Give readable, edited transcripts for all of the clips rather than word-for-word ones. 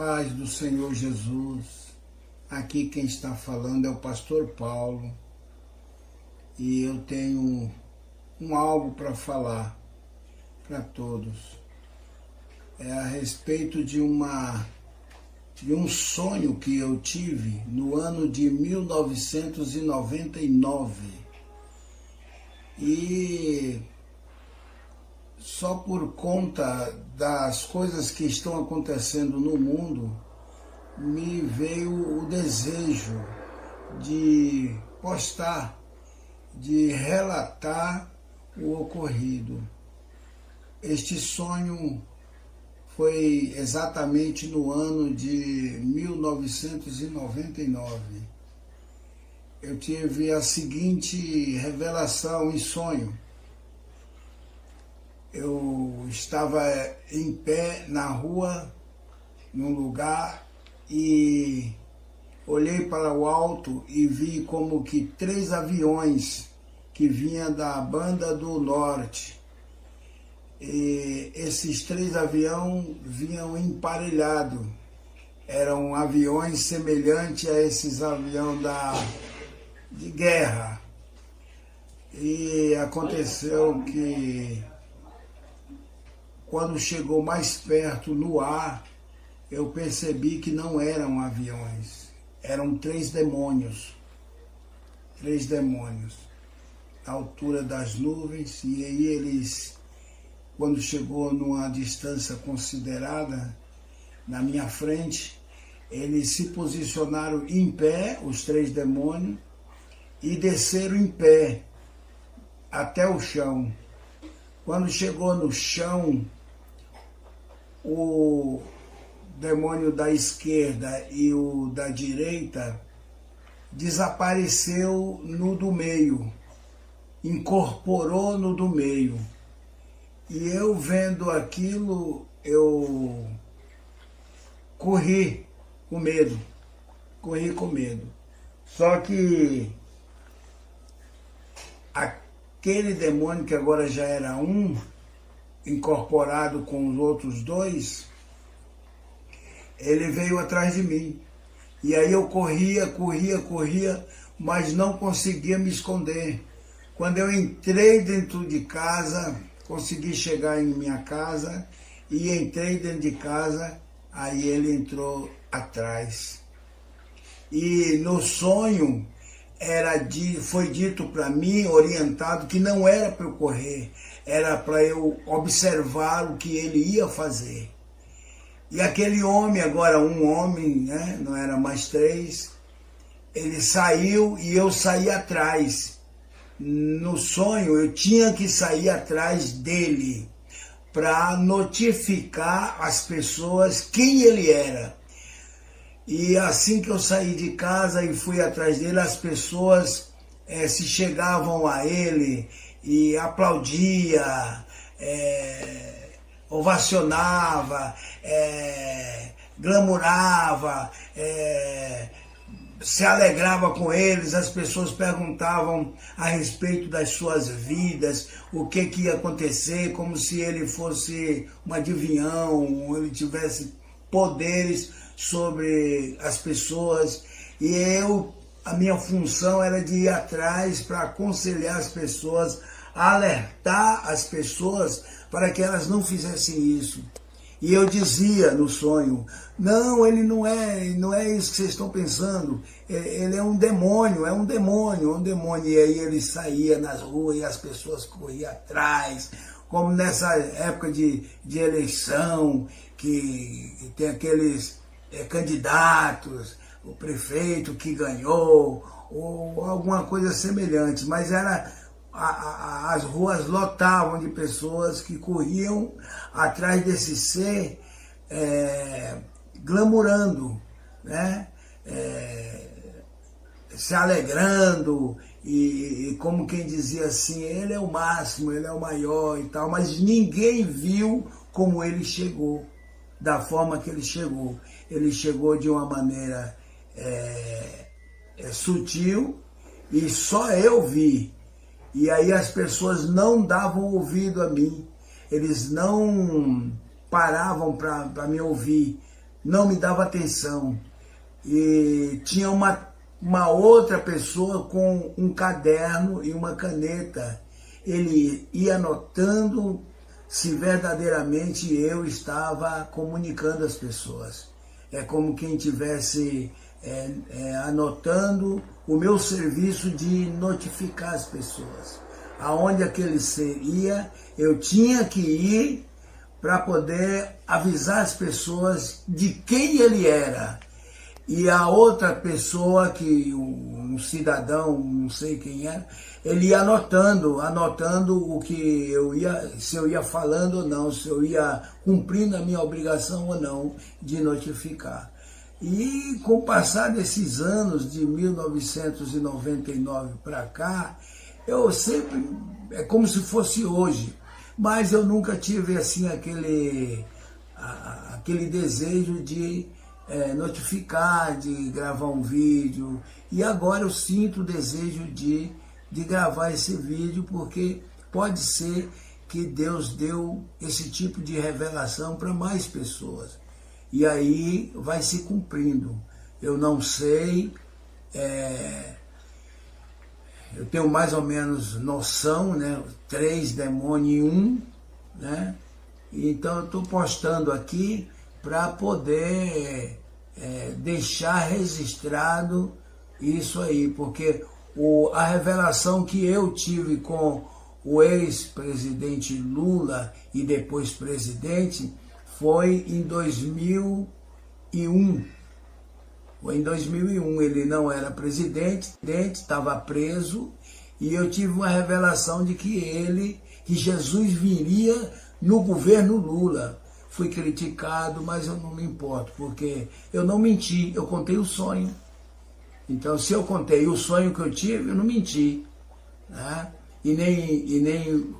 paz do Senhor Jesus. Aqui quem está falando é o pastor Paulo e eu tenho algo para falar para todos. É a respeito de um sonho que eu tive no ano de 1999. E só por conta das coisas que estão acontecendo no mundo, me veio o desejo de postar, de relatar o ocorrido. Este sonho foi exatamente no ano de 1999. Eu tive a seguinte revelação em sonho. Eu estava em pé na rua, num lugar, e olhei para o alto e vi como que 3 aviões que vinham da Banda do Norte. E esses 3 aviões vinham emparelhados. Eram aviões semelhantes a esses aviões de guerra. E aconteceu que, quando chegou mais perto no ar, eu percebi que não eram aviões, eram 3 demônios. 3 demônios, à altura das nuvens, e aí eles, quando chegou numa distância considerada, na minha frente, eles se posicionaram em pé, os 3 demônios, e desceram em pé até o chão. Quando chegou no chão, o demônio da esquerda e o da direita desapareceu no do meio, incorporou no do meio. E eu vendo aquilo, eu corri com medo. Só que aquele demônio, que agora já era um, incorporado com os outros 2, ele veio atrás de mim. E aí eu corria, mas não conseguia me esconder. Quando eu entrei dentro de casa, consegui chegar em minha casa, e entrei dentro de casa, aí ele entrou atrás. E no sonho, foi dito para mim, orientado, que não era para eu correr, era para eu observar o que ele ia fazer. E aquele homem, agora um homem, né, não era mais 3, ele saiu e eu saí atrás. No sonho eu tinha que sair atrás dele para notificar as pessoas quem ele era. E assim que eu saí de casa e fui atrás dele, as pessoas se chegavam a ele e aplaudia, ovacionava, glamourava, se alegrava com eles. As pessoas perguntavam a respeito das suas vidas, o que ia acontecer, como se ele fosse um adivinhão, ele tivesse poderes sobre as pessoas. E a minha função era de ir atrás para aconselhar as pessoas, alertar as pessoas para que elas não fizessem isso. E eu dizia no sonho: não, ele não é isso que vocês estão pensando, ele é um demônio. E aí ele saía nas ruas e as pessoas corriam atrás, como nessa época de eleição, que tem aqueles candidatos, o prefeito que ganhou, ou alguma coisa semelhante, mas as ruas lotavam de pessoas que corriam atrás desse ser, glamourando, né? Se alegrando, e como quem dizia assim: ele é o máximo, ele é o maior e tal, mas ninguém viu como ele chegou, da forma que ele chegou. Ele chegou de uma maneira sutil, e só eu vi. E aí as pessoas não davam ouvido a mim, eles não paravam para me ouvir, não me dava atenção. E tinha uma outra pessoa com um caderno e uma caneta. Ele ia anotando se verdadeiramente eu estava comunicando às pessoas. É como quem estivesse anotando o meu serviço de notificar as pessoas. Aonde aquele ser ia, eu tinha que ir para poder avisar as pessoas de quem ele era. E a outra pessoa, um cidadão, não sei quem era, ele ia anotando o que se eu ia falando ou não, se eu ia cumprindo a minha obrigação ou não de notificar. E com o passar desses anos, de 1999 para cá, eu sempre, é como se fosse hoje, mas eu nunca tive assim aquele desejo de notificar, de gravar um vídeo. E agora eu sinto o desejo de gravar esse vídeo, porque pode ser que Deus deu esse tipo de revelação para mais pessoas. E aí vai se cumprindo. Eu não sei, eu tenho mais ou menos noção, né? 3 demônios em 1, né? Então eu estou postando aqui para poder deixar registrado isso aí, porque a revelação que eu tive com o ex-presidente Lula e depois presidente foi em 2001. Foi em 2001, ele não era presidente, estava preso, e eu tive uma revelação de que Jesus viria no governo Lula. Fui criticado, mas eu não me importo, porque eu não menti, eu contei o sonho. Então, se eu contei o sonho que eu tive, eu não menti, né? E nem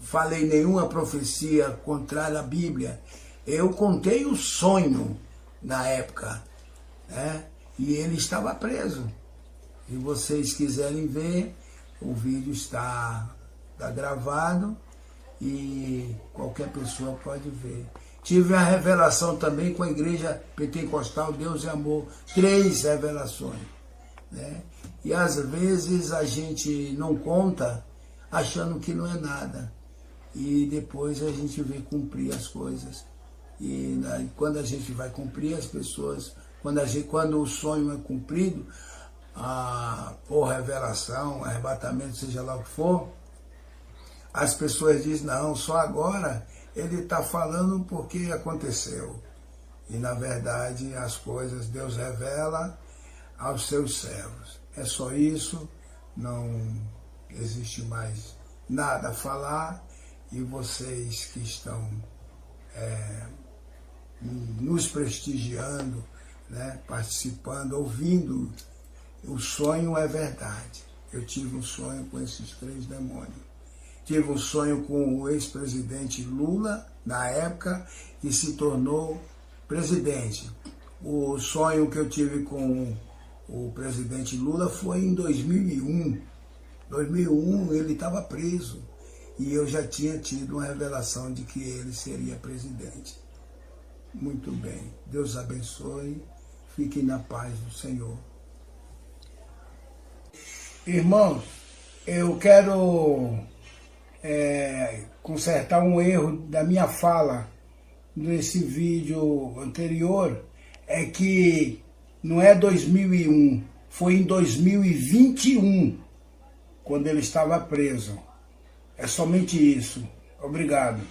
falei nenhuma profecia contrária à Bíblia. Eu contei o sonho na época, né? E ele estava preso. Se vocês quiserem ver, o vídeo está gravado e qualquer pessoa pode ver. Tive a revelação também com a Igreja Pentecostal Deus e Amor, 3 revelações, né? E às vezes a gente não conta achando que não é nada, e depois a gente vê cumprir as coisas. E quando a gente vai cumprir, as pessoas, quando o sonho é cumprido, ou revelação, arrebatamento, seja lá o que for, as pessoas dizem, não, só agora ele está falando porque aconteceu. E na verdade as coisas Deus revela aos seus servos. É só isso, não existe mais nada a falar, e vocês que estão nos prestigiando, né, participando, ouvindo, o sonho é verdade. Eu tive um sonho com esses 3 demônios. Tive um sonho com o ex-presidente Lula, na época, que se tornou presidente. O sonho que eu tive com o presidente Lula foi em 2001. 2001 ele estava preso, e eu já tinha tido uma revelação de que ele seria presidente. Muito bem, Deus abençoe, fiquem na paz do Senhor. Irmãos, eu quero consertar um erro da minha fala nesse vídeo anterior, é que não é 2001, foi em 2021, quando ele estava preso. É somente isso. Obrigado.